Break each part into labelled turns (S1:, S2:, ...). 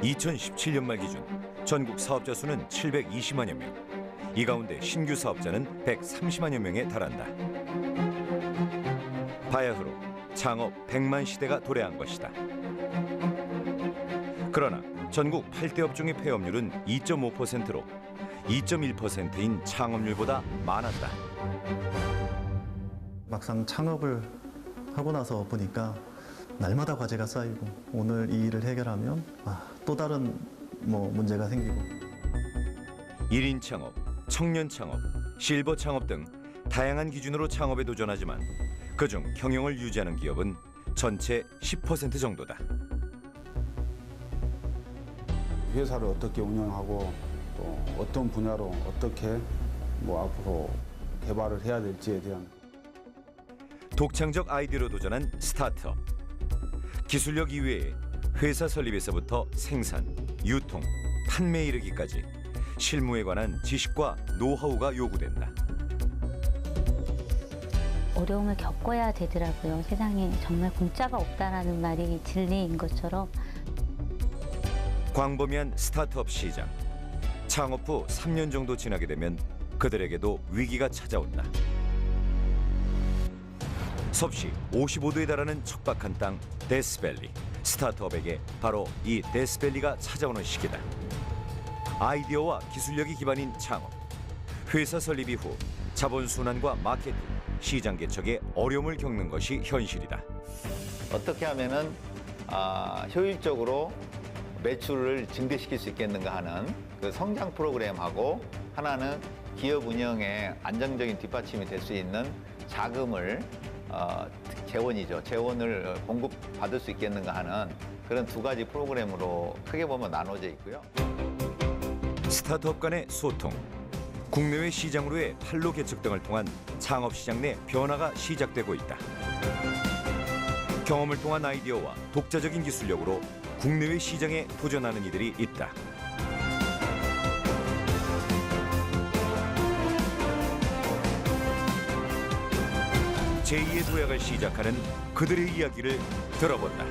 S1: 2017년 말 기준 전국 사업자 수는 720만여 명. 이 가운데 신규 사업자는 130만여 명에 달한다. 바야흐로 창업 100만 시대가 도래한 것이다. 그러나 전국 8대 업종의 폐업률은 2.5%로 2.1%인 창업률보다 많았다.
S2: 막상 창업을 하고 나서 보니까 날마다 과제가 쌓이고 오늘 이 일을 해결하면 또 다른 문제가 생기고
S1: 1인 창업, 청년 창업, 실버 창업 등 다양한 기준으로 창업에 도전하지만 그중 경영을 유지하는 기업은 전체 10% 정도다.
S3: 회사를 어떻게 운영하고 또 어떤 분야로 어떻게 앞으로 개발을 해야 될지에 대한
S1: 독창적 아이디어로 도전한 스타트업. 기술력 이외에 회사 설립에서부터 생산, 유통, 판매에 이르기까지 실무에 관한 지식과 노하우가 요구된다.
S4: 어려움을 겪어야 되더라고요. 세상에 정말 공짜가 없다라는 말이 진리인 것처럼.
S1: 광범위한 스타트업 시장. 창업 후 3년 정도 지나게 되면 그들에게도 위기가 찾아온다. 섭씨 55도에 달하는 척박한 땅 데스밸리. 스타트업에게 바로 이 데스밸리가 찾아오는 시기다. 아이디어와 기술력이 기반인 창업. 회사 설립 이후 자본 순환과 마케팅, 시장 개척에 어려움을 겪는 것이 현실이다.
S5: 어떻게 하면은 효율적으로 매출을 증대시킬 수 있겠는가 하는 그 성장 프로그램하고 하나는 기업 운영에 안정적인 뒷받침이 될 수 있는 자금을 재원이죠. 재원을 공급받을 수 있겠는가 하는 그런 두 가지 프로그램으로 크게 보면 나눠져 있고요.
S1: 스타트업 간의 소통, 국내외 시장으로의 판로 개척 등을 통한 창업 시장 내 변화가 시작되고 있다. 경험을 통한 아이디어와 독자적인 기술력으로 국내외 시장에 도전하는 이들이 있다. 제2의 도약을 시작하는 그들의 이야기를 들어본다.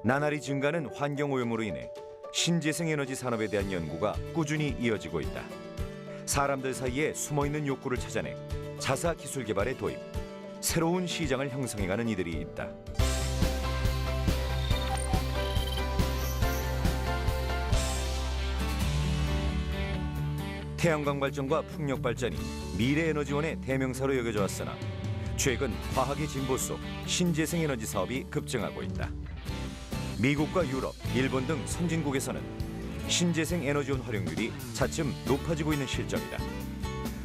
S1: 나날이 증가하는 환경오염으로 인해 신재생 에너지 산업에 대한 연구가 꾸준히 이어지고 있다. 사람들 사이에 숨어있는 욕구를 찾아내 자사 기술 개발에 도입, 새로운 시장을 형성해가는 이들이 있다. 태양광 발전과 풍력 발전이 미래에너지원의 대명사로 여겨져 왔으나 최근 과학의 진보 속 신재생 에너지 사업이 급증하고 있다. 미국과 유럽, 일본 등 선진국에서는 신재생 에너지원 활용률이 차츰 높아지고 있는 실정이다.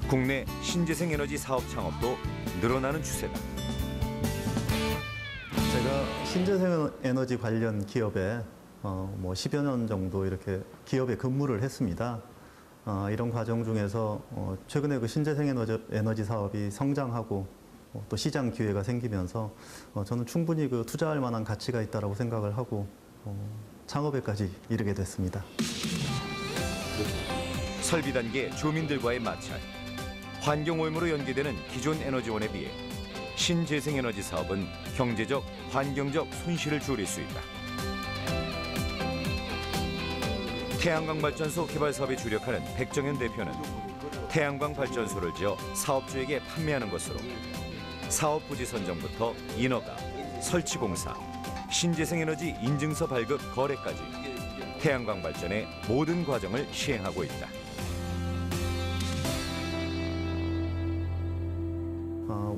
S1: 국내 신재생 에너지 사업 창업도 늘어나는 추세다.
S2: 제가 신재생 에너지 관련 기업에 10여 년 정도 이렇게 기업에 근무를 했습니다. 이런 과정 중에서 최근에 그 신재생 에너지 사업이 성장하고 또 시장 기회가 생기면서 저는 충분히 그 투자할 만한 가치가 있다고 생각을 하고 창업에까지 이르게 됐습니다.
S1: 설비 단계 주민들과의 마찰, 환경오염으로 연계되는 기존 에너지원에 비해 신재생 에너지 사업은 경제적, 환경적 손실을 줄일 수 있다. 태양광 발전소 개발 사업에 주력하는 백정현 대표는 태양광 발전소를 지어 사업주에게 판매하는 것으로 사업 부지 선정부터 인허가, 설치 공사, 신재생 에너지 인증서 발급 거래까지 태양광 발전의 모든 과정을 시행하고 있다.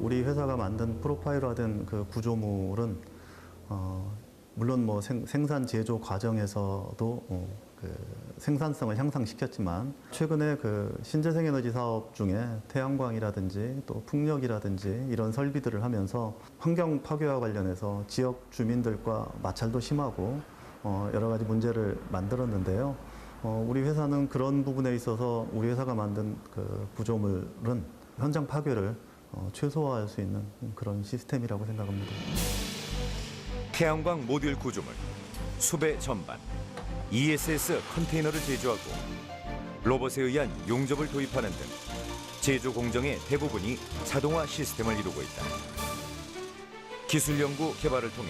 S2: 우리 회사가 만든 프로파일화된 그 구조물은 물론 생산 제조 과정에서도 그 생산성을 향상시켰지만 최근에 그 신재생 에너지 사업 중에 태양광이라든지 또 풍력이라든지 이런 설비들을 하면서 환경 파괴와 관련해서 지역 주민들과 마찰도 심하고 여러 가지 문제를 만들었는데요. 우리 회사는 그런 부분에 있어서 우리 회사가 만든 그 구조물은 현장 파괴를 최소화할 수 있는 그런 시스템이라고 생각합니다.
S1: 태양광 모듈 구조물, 수배 전반, ESS 컨테이너를 제조하고 로봇에 의한 용접을 도입하는 등 제조 공정의 대부분이 자동화 시스템을 이루고 있다. 기술 연구 개발을 통해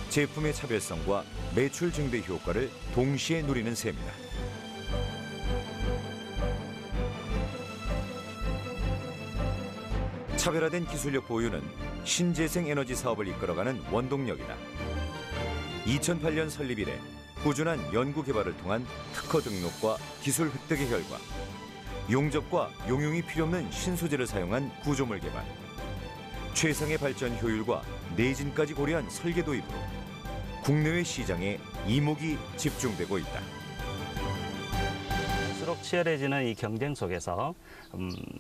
S1: 제품의 차별성과 매출 증대 효과를 동시에 누리는 셈이다. 차별화된 기술력 보유는 신재생 에너지 사업을 이끌어가는 원동력이다. 2008년 설립 이래 꾸준한 연구 개발을 통한 특허 등록과 기술 획득의 결과 용접과 용융이 필요 없는 신소재를 사용한 구조물 개발, 최상의 발전 효율과 내진까지 고려한 설계 도입으로 국내외 시장에 이목이 집중되고 있다.
S6: 갈수록 치열해지는 이 경쟁 속에서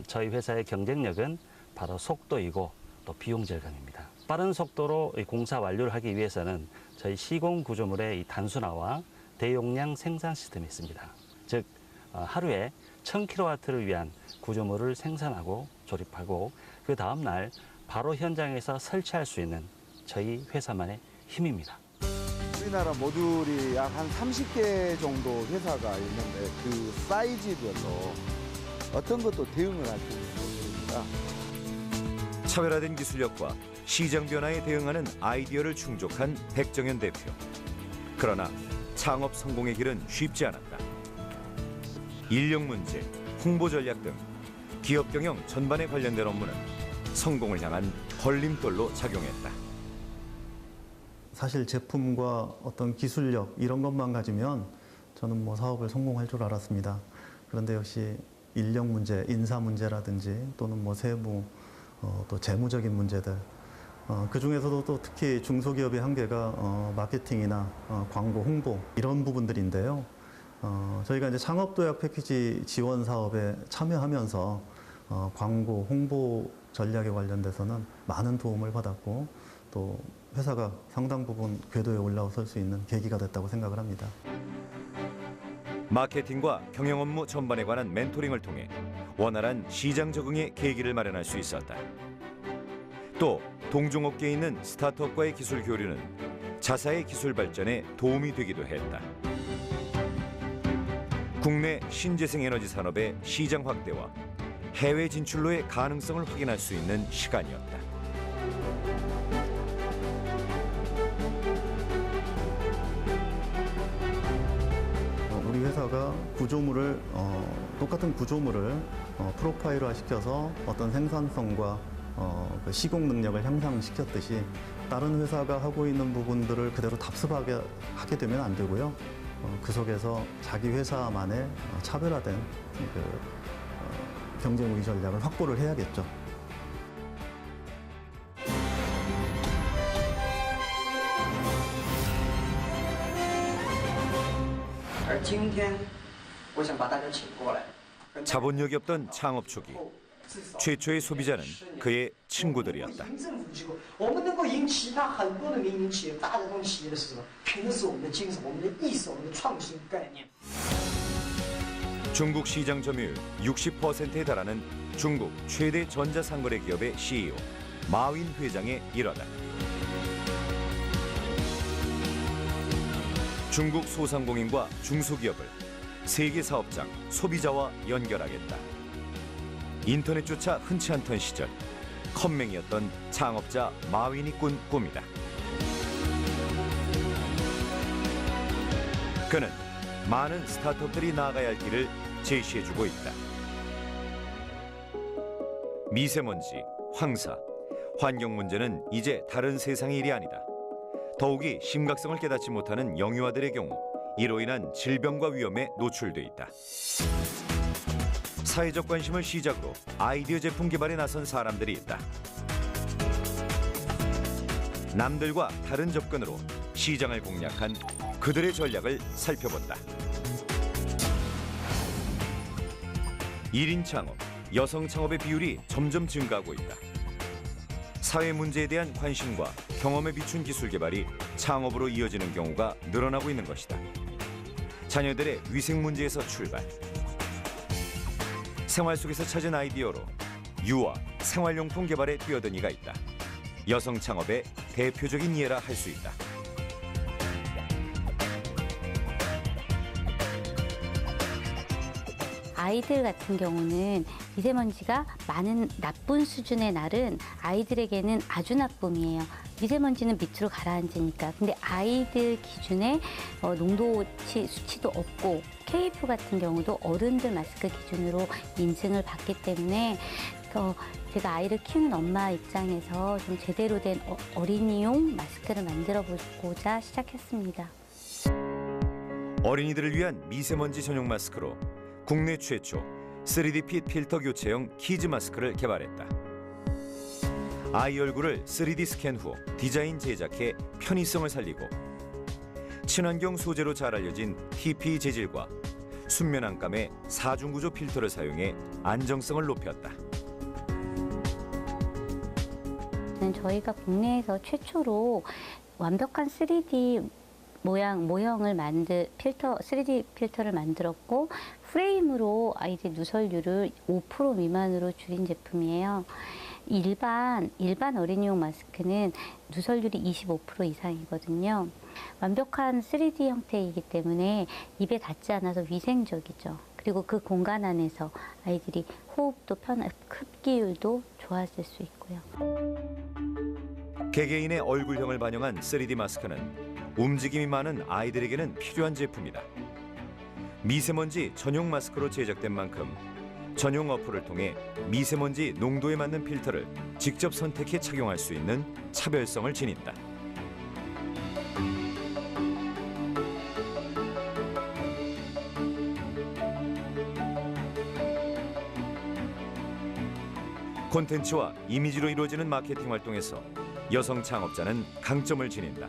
S6: 저희 회사의 경쟁력은 바로 속도이고 또 비용 절감입니다. 빠른 속도로 이 공사 완료를 하기 위해서는 저희 시공 구조물의 이 단순화와 대용량 생산 시스템이 있습니다. 즉 하루에 1000kW를 위한 구조물을 생산하고 조립하고 그 다음 날 바로 현장에서 설치할 수 있는 저희 회사만의 힘입니다.
S3: 우리나라 모듈이 약 한 30개 정도 회사가 있는데 그 사이즈별로 어떤 것도 대응을 할 수 있는 겁니다.
S1: 차별화된 기술력과 시장 변화에 대응하는 아이디어를 충족한 백정현 대표. 그러나 창업 성공의 길은 쉽지 않았다. 인력 문제, 홍보 전략 등 기업 경영 전반에 관련된 업무는 성공을 향한 걸림돌로 작용했다.
S2: 사실 제품과 어떤 기술력 이런 것만 가지면 저는 뭐 사업을 성공할 줄 알았습니다. 그런데 역시 인력 문제, 인사 문제라든지 또는 뭐 세무, 또 재무적인 문제들, 그 중에서도 또 특히 중소기업의 한계가 마케팅이나 광고, 홍보 이런 부분들인데요. 저희가 이제 창업도약 패키지 지원 사업에 참여하면서 광고, 홍보 전략에 관련돼서는 많은 도움을 받았고 또 회사가 상당 부분 궤도에 올라설 수 있는 계기가 됐다고 생각을 합니다.
S1: 마케팅과 경영 업무 전반에 관한 멘토링을 통해 원활한 시장 적응의 계기를 마련할 수 있었다. 또 동종업계에 있는 스타트업과의 기술 교류는 자사의 기술 발전에 도움이 되기도 했다. 국내 신재생 에너지 산업의 시장 확대와 해외 진출로의 가능성을 확인할 수 있는 시간이었다.
S2: 우리 회사가 구조물을 똑같은 구조물을 프로파일화 시켜서 어떤 생산성과 그 시공 능력을 향상시켰듯이 다른 회사가 하고 있는 부분들을 그대로 답습하게 하게 되면 안 되고요. 그 속에서 자기 회사만의 차별화된 경쟁 우위 전략을 확보를 해야겠죠.
S7: 而今天，我想把大家请过来。
S1: 자본력이 없던 창업 초기 최초의 소비자는 그의 친구들이었다.
S7: 赢政府机构，我们能够赢其他很多的民营企业、大的这种企业的是什么？凭的是我们的精神、我们的意识、我们的创新概念。
S1: 중국 시장 점유율 60%에 달하는 중국 최대 전자상거래 기업의 CEO 마윈 회장의 일화다. 중국 소상공인과 중소기업을 세계 사업장, 소비자와 연결하겠다. 인터넷조차 흔치 않던 시절 컴맹이었던 창업자 마윈이 꾼 꿈이다. 그는 많은 스타트업들이 나아가야 할 길을 제시해주고 있다. 미세먼지, 황사, 환경 문제는 이제 다른 세상의 일이 아니다. 더욱이 심각성을 깨닫지 못하는 영유아들의 경우 이로 인한 질병과 위험에 노출돼 있다. 사회적 관심을 시작으로 아이디어 제품 개발에 나선 사람들이 있다. 남들과 다른 접근으로 시장을 공략한 그들의 전략을 살펴본다. 1인 창업, 여성 창업의 비율이 점점 증가하고 있다. 사회 문제에 대한 관심과 경험에 비춘 기술 개발이 창업으로 이어지는 경우가 늘어나고 있는 것이다. 자녀들의 위생 문제에서 출발. 생활 속에서 찾은 아이디어로 유아, 생활용품 개발에 뛰어든 이가 있다. 여성 창업의 대표적인 예라 할 수 있다.
S4: 아이들 같은 경우는 미세먼지가 많은 나쁜 수준의 날은 아이들에게는 아주 나쁨이에요. 미세먼지는 밑으로 가라앉으니까. 근데 아이들 기준에 농도 수치도 없고 KF 같은 경우도 어른들 마스크 기준으로 인증을 받기 때문에 제가 아이를 키우는 엄마 입장에서 좀 제대로 된 어린이용 마스크를 만들어 보고자 시작했습니다.
S1: 어린이들을 위한 미세먼지 전용 마스크로 국내 최초 3D 핏 필터 교체형 키즈 마스크를 개발했다. 아이 얼굴을 3D 스캔 후 디자인 제작해 편의성을 살리고 친환경 소재로 잘 알려진 TP 재질과 순면 안감의 4중 구조 필터를 사용해 안정성을 높였다.
S4: 저희가 국내에서 최초로 완벽한 3D 모형을 3D 필터를 만들었고 프레임으로 아이들 누설율을 5% 미만으로 줄인 제품이에요. 일반 어린이용 마스크는 누설율이 25% 이상이거든요. 완벽한 3D 형태이기 때문에 입에 닿지 않아서 위생적이죠. 그리고 그 공간 안에서 아이들이 호흡도 흡기율도 좋아질 수 있고요.
S1: 개개인의 얼굴형을 반영한 3D 마스크는 움직임이 많은 아이들에게는 필요한 제품이다. 미세먼지 전용 마스크로 제작된 만큼 전용 어플을 통해 미세먼지 농도에 맞는 필터를 직접 선택해 착용할 수 있는 차별성을 지닌다. 콘텐츠와 이미지로 이루어지는 마케팅 활동에서 여성 창업자는 강점을 지닌다.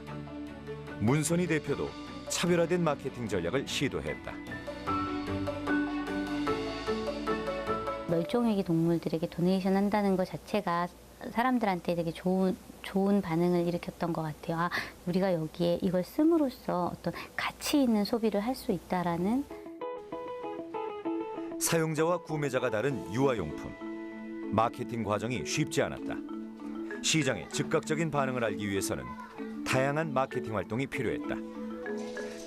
S1: 문선희 대표도 차별화된 마케팅 전략을 시도했다.
S4: 멸종위기 동물들에게 도네이션 한다는 것 자체가 사람들한테 되게 좋은 반응을 일으켰던 것 같아요. 아, 우리가 여기에 이걸 씀으로써 어떤 가치 있는 소비를 할 수 있다라는.
S1: 사용자와 구매자가 다른 유아용품. 마케팅 과정이 쉽지 않았다. 시장의 즉각적인 반응을 알기 위해서는 다양한 마케팅 활동이 필요했다.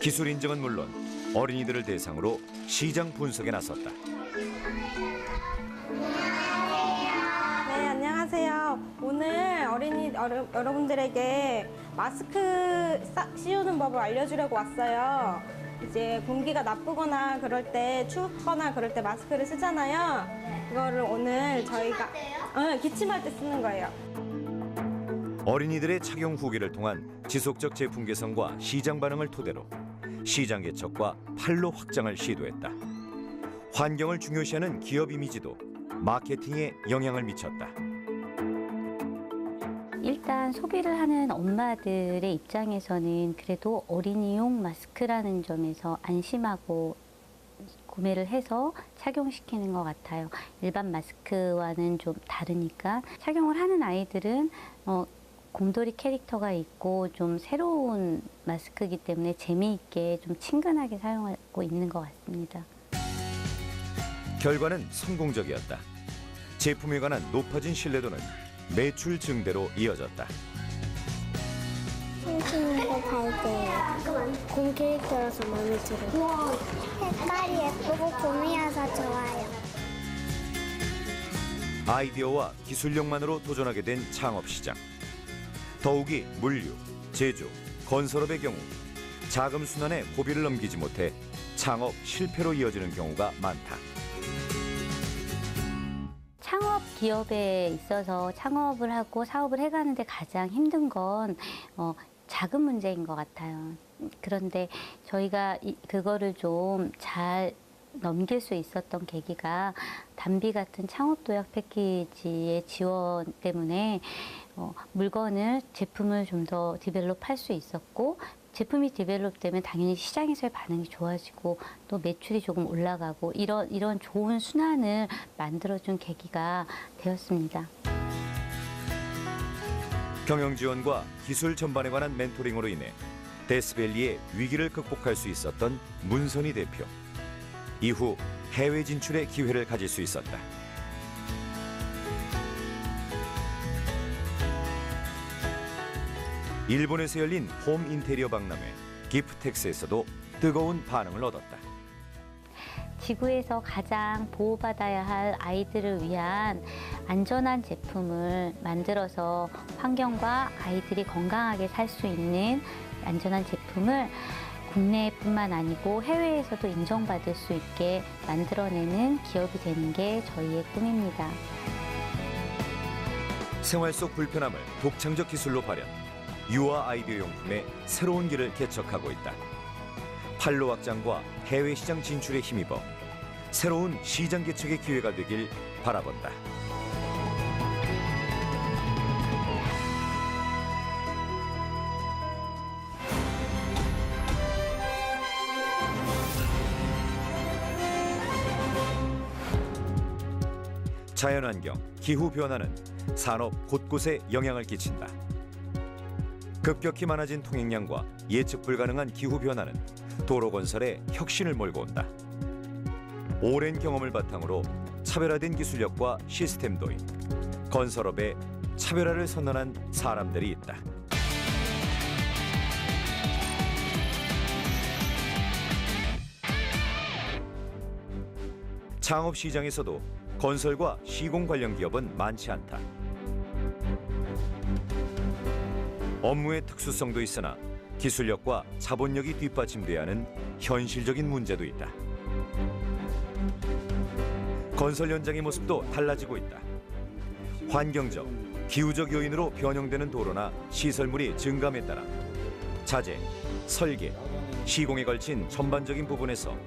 S1: 기술 인증은 물론 어린이들을 대상으로 시장 분석에 나섰다.
S8: 네, 안녕하세요. 오늘 여러분들에게 마스크 씌우는 법을 알려주려고 왔어요. 이제 공기가 나쁘거나 그럴 때, 춥거나 그럴 때 마스크를 쓰잖아요. 이거를 오늘 저희가 기침할 때 쓰는 거예요.
S1: 어린이들의 착용 후기를 통한 지속적 제품 개선과 시장 반응을 토대로 시장 개척과 판로 확장을 시도했다. 환경을 중요시하는 기업 이미지도 마케팅에 영향을 미쳤다.
S4: 일단 소비를 하는 엄마들의 입장에서는 그래도 어린이용 마스크라는 점에서 안심하고 구매를 해서 착용시키는 것 같아요. 일반 마스크와는 좀 다르니까 착용을 하는 아이들은 곰돌이 캐릭터가 있고 좀 새로운 마스크이기 때문에 재미있게 좀 친근하게 사용하고 있는 것 같습니다.
S1: 결과는 성공적이었다. 제품에 관한 높아진 신뢰도는 매출 증대로 이어졌다.
S9: 훔치는 거 곰 캐릭터라서 마음에 들어요. 색깔이 예쁘고 곰이어서 좋아요.
S1: 아이디어와 기술력만으로 도전하게 된 창업시장. 더욱이 물류, 제조, 건설업의 경우 자금 순환에 고비를 넘기지 못해 창업 실패로 이어지는 경우가 많다.
S4: 창업 기업에 있어서 창업을 하고 사업을 해가는데 가장 힘든 건 자금 문제인 것 같아요. 그런데 저희가 그거를 좀 잘 넘길 수 있었던 계기가 단비 같은 창업 도약 패키지의 지원 때문에 제품을 좀 더 디벨롭할 수 있었고, 제품이 디벨롭되면 당연히 시장에서의 반응이 좋아지고 또 매출이 조금 올라가고 이런 좋은 순환을 만들어준 계기가 되었습니다.
S1: 경영 지원과 기술 전반에 관한 멘토링으로 인해 데스밸리의 위기를 극복할 수 있었던 문선희 대표. 이후 해외 진출의 기회를 가질 수 있었다. 일본에서 열린 홈 인테리어 박람회 기프텍스에서도 뜨거운 반응을 얻었다.
S4: 지구에서 가장 보호받아야 할 아이들을 위한 안전한 제품을 만들어서 환경과 아이들이 건강하게 살 수 있는 안전한 제품을 국내뿐만 아니고 해외에서도 인정받을 수 있게 만들어내는 기업이 되는 게 저희의 꿈입니다.
S1: 생활 속 불편함을 독창적 기술로 발현, 유아 아이디어 용품의 새로운 길을 개척하고 있다. 판로 확장과 해외 시장 진출에 힘입어 새로운 시장 개척의 기회가 되길 바라본다. 자연환경, 기후변화는 산업 곳곳에 영향을 끼친다. 급격히 많아진 통행량과 예측 불가능한 기후변화는 도로 건설에 혁신을 몰고 온다. 오랜 경험을 바탕으로 차별화된 기술력과 시스템 도입, 건설업에 차별화를 선언한 사람들이 있다. 창업 시장에서도 건설과 시공 관련 기업은 많지 않다. 업무의 특수성도 있으나 기술력과 자본력이 뒷받침돼야 하는 현실적인 문제도 있다. 건설 현장의 모습도 달라지고 있다. 환경적, 기후적 요인으로 변형되는 도로나 시설물이 증감에 따라 자재, 설계, 시공에 걸친 전반적인 부분에서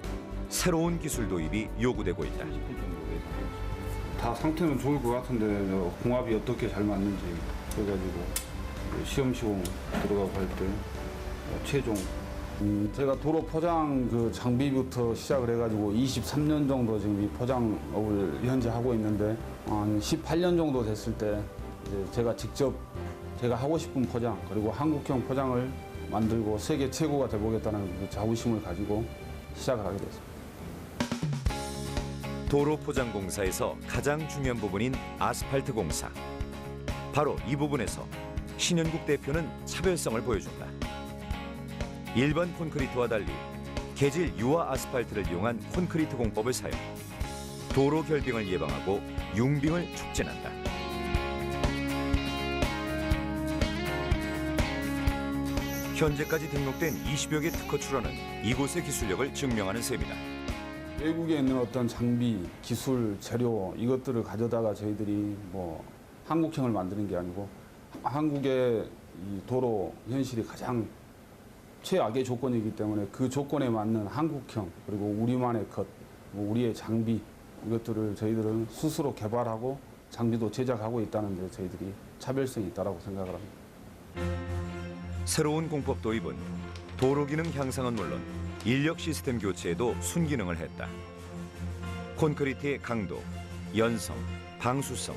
S1: 새로운 기술 도입이 요구되고 있다.
S10: 다 상태는 좋을 것 같은데 궁합이 어떻게 잘 맞는지 그래가지고 시험 들어가고 할 때 최종 제가 도로 포장 그 장비부터 시작을 해가지고 23년 정도 지금 이 포장업을 현재 하고 있는데 한 18년 정도 됐을 때 이제 제가 직접 제가 하고 싶은 포장 그리고 한국형 포장을 만들고 세계 최고가 돼보겠다는 그 자부심을 가지고 시작을 하게 됐습니다.
S1: 도로 포장 공사에서 가장 중요한 부분인 아스팔트 공사. 바로 이 부분에서 신현국 대표는 차별성을 보여준다. 일반 콘크리트와 달리 개질 유화 아스팔트를 이용한 콘크리트 공법을 사용, 도로 결빙을 예방하고 융빙을 촉진한다. 현재까지 등록된 20여 개 특허 출원은 이곳의 기술력을 증명하는 셈이다.
S10: 외국에 있는 어떤 장비, 기술, 재료 이것들을 가져다가 저희들이 뭐 한국형을 만드는 게 아니고 한국의 이 도로 현실이 가장 최악의 조건이기 때문에 그 조건에 맞는 한국형 그리고 우리만의 것, 우리의 장비 이것들을 저희들은 스스로 개발하고 장비도 제작하고 있다는 데 저희들이 차별성이 있다고 생각을 합니다.
S1: 새로운 공법 도입은 도로 기능 향상은 물론 인력 시스템 교체에도 순기능을 했다. 콘크리트의 강도, 연성, 방수성,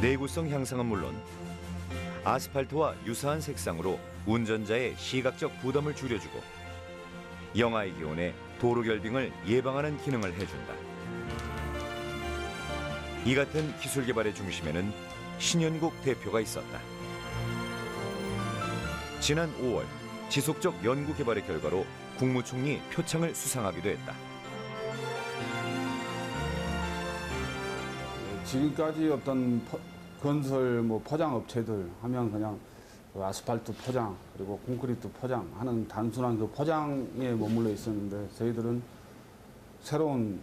S1: 내구성 향상은 물론 아스팔트와 유사한 색상으로 운전자의 시각적 부담을 줄여주고 영하의 기온에 도로 결빙을 예방하는 기능을 해준다. 이 같은 기술 개발의 중심에는 신현국 대표가 있었다. 지난 5월 지속적 연구 개발의 결과로 국무총리 표창을 수상하기도 했다.
S10: 지금까지 어떤 건설 포장 업체들 하면 그냥 아스팔트 포장 그리고 콘크리트 포장하는 단순한 그 포장에 머물러 있었는데 저희들은 새로운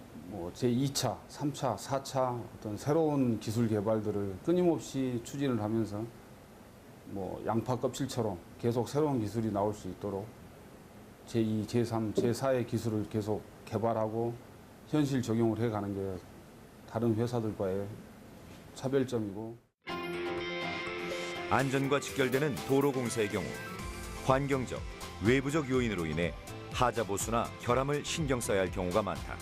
S10: 제2차, 3차, 4차 어떤 새로운 기술 개발들을 끊임없이 추진을 하면서 양파 껍질처럼 계속 새로운 기술이 나올 수 있도록 제2, 제3, 제4의 기술을 계속 개발하고 현실 적용을 해가는 게 다른 회사들과의 차별점이고.
S1: 안전과 직결되는 도로 공사의 경우 환경적, 외부적 요인으로 인해 하자 보수나 결함을 신경 써야 할 경우가 많다.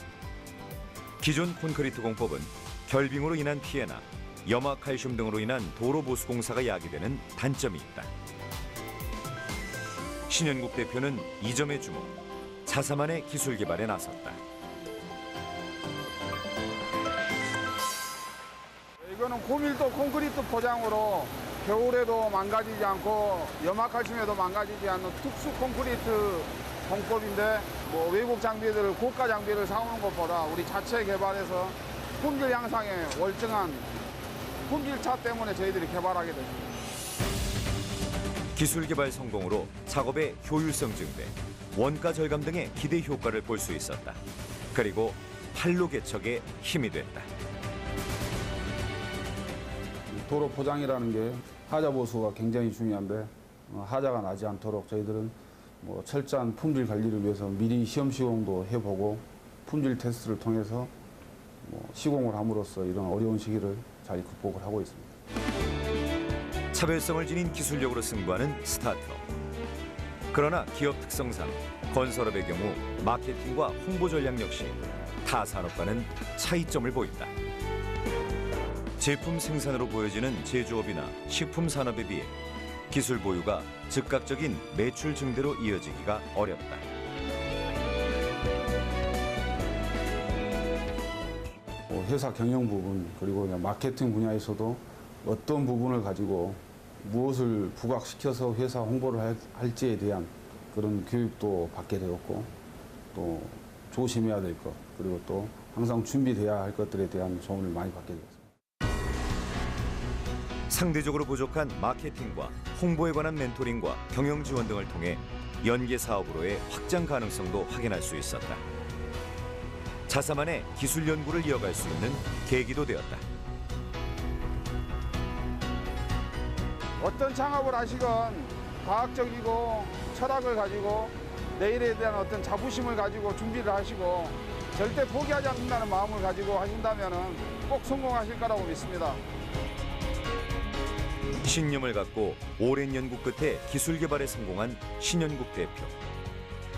S1: 기존 콘크리트 공법은 결빙으로 인한 피해나 염화 칼슘 등으로 인한 도로 보수 공사가 야기되는 단점이 있다. 신현국 대표는 이 점에 주목, 자사만의 기술 개발에 나섰다.
S10: 이거는 고밀도 콘크리트 포장으로 겨울에도 망가지지 않고 염화칼슘에도 망가지지 않는 특수 콘크리트 공법인데 뭐 외국 장비들을 고가 장비를 사오는 것보다 우리 자체 개발해서 품질 향상에 월등한 품질차 때문에 저희들이 개발하게 됐습니다.
S1: 기술 개발 성공으로 작업의 효율성 증대, 원가 절감 등의 기대 효과를 볼 수 있었다. 그리고 판로 개척에 힘이 됐다.
S10: 도로 포장이라는 게 하자 보수가 굉장히 중요한데 하자가 나지 않도록 저희들은 뭐 철저한 품질 관리를 위해서 미리 시험 시공도 해보고 품질 테스트를 통해서 뭐 시공을 함으로써 이런 어려운 시기를 잘 극복을 하고 있습니다.
S1: 차별성을 지닌 기술력으로 승부하는 스타트업. 그러나 기업 특성상 건설업의 경우 마케팅과 홍보 전략 역시 타 산업과는 차이점을 보인다. 제품 생산으로 보여지는 제조업이나 식품 산업에 비해 기술 보유가 즉각적인 매출 증대로 이어지기가 어렵다.
S10: 회사 경영 부분 그리고 그냥 마케팅 분야에서도 어떤 부분을 가지고 무엇을 부각시켜서 회사 홍보를 할지에 대한 그런 교육도 받게 되었고 또 조심해야 될 것 그리고 또 항상 준비돼야 할 것들에 대한 조언을 많이 받게 되었습니다.
S1: 상대적으로 부족한 마케팅과 홍보에 관한 멘토링과 경영 지원 등을 통해 연계 사업으로의 확장 가능성도 확인할 수 있었다. 자사만의 기술 연구를 이어갈 수 있는 계기도 되었다.
S10: 어떤 창업을 하시건 과학적이고 철학을 가지고 내일에 대한 어떤 자부심을 가지고 준비를 하시고 절대 포기하지 않는다는 마음을 가지고 하신다면 꼭 성공하실 거라고 믿습니다.
S1: 신념을 갖고 오랜 연구 끝에 기술 개발에 성공한 신연국 대표.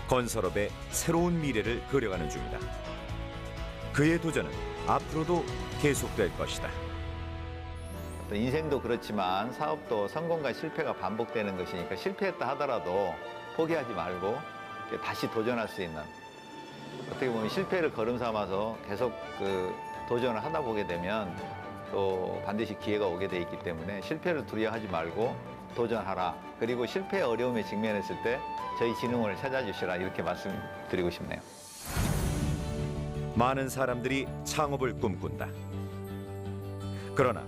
S1: 건설업의 새로운 미래를 그려가는 중이다. 그의 도전은 앞으로도 계속될 것이다.
S5: 인생도 그렇지만 사업도 성공과 실패가 반복되는 것이니까 실패했다 하더라도 포기하지 말고 다시 도전할 수 있는, 어떻게 보면 실패를 걸음 삼아서 계속 도전을 하다 보게 되면 또 반드시 기회가 오게 돼 있기 때문에 실패를 두려워하지 말고 도전하라. 그리고 실패의 어려움에 직면했을 때 저희 진흥원을 찾아주시라, 이렇게 말씀드리고 싶네요.
S1: 많은 사람들이 창업을 꿈꾼다. 그러나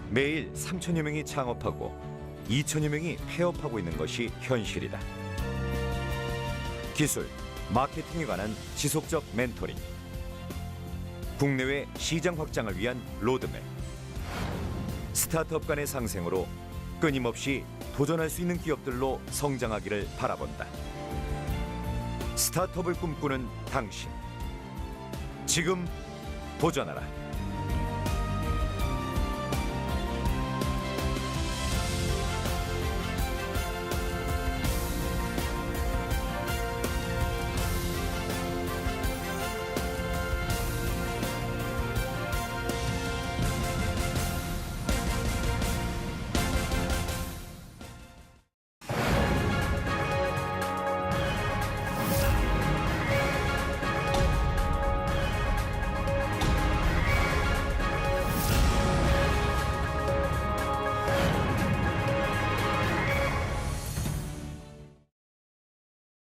S1: 매일 3천여 명이 창업하고 2천여 명이 폐업하고 있는 것이 현실이다. 기술, 마케팅에 관한 지속적 멘토링, 국내외 시장 확장을 위한 로드맵, 스타트업 간의 상생으로 끊임없이 도전할 수 있는 기업들로 성장하기를 바라본다. 스타트업을 꿈꾸는 당신, 지금 도전하라.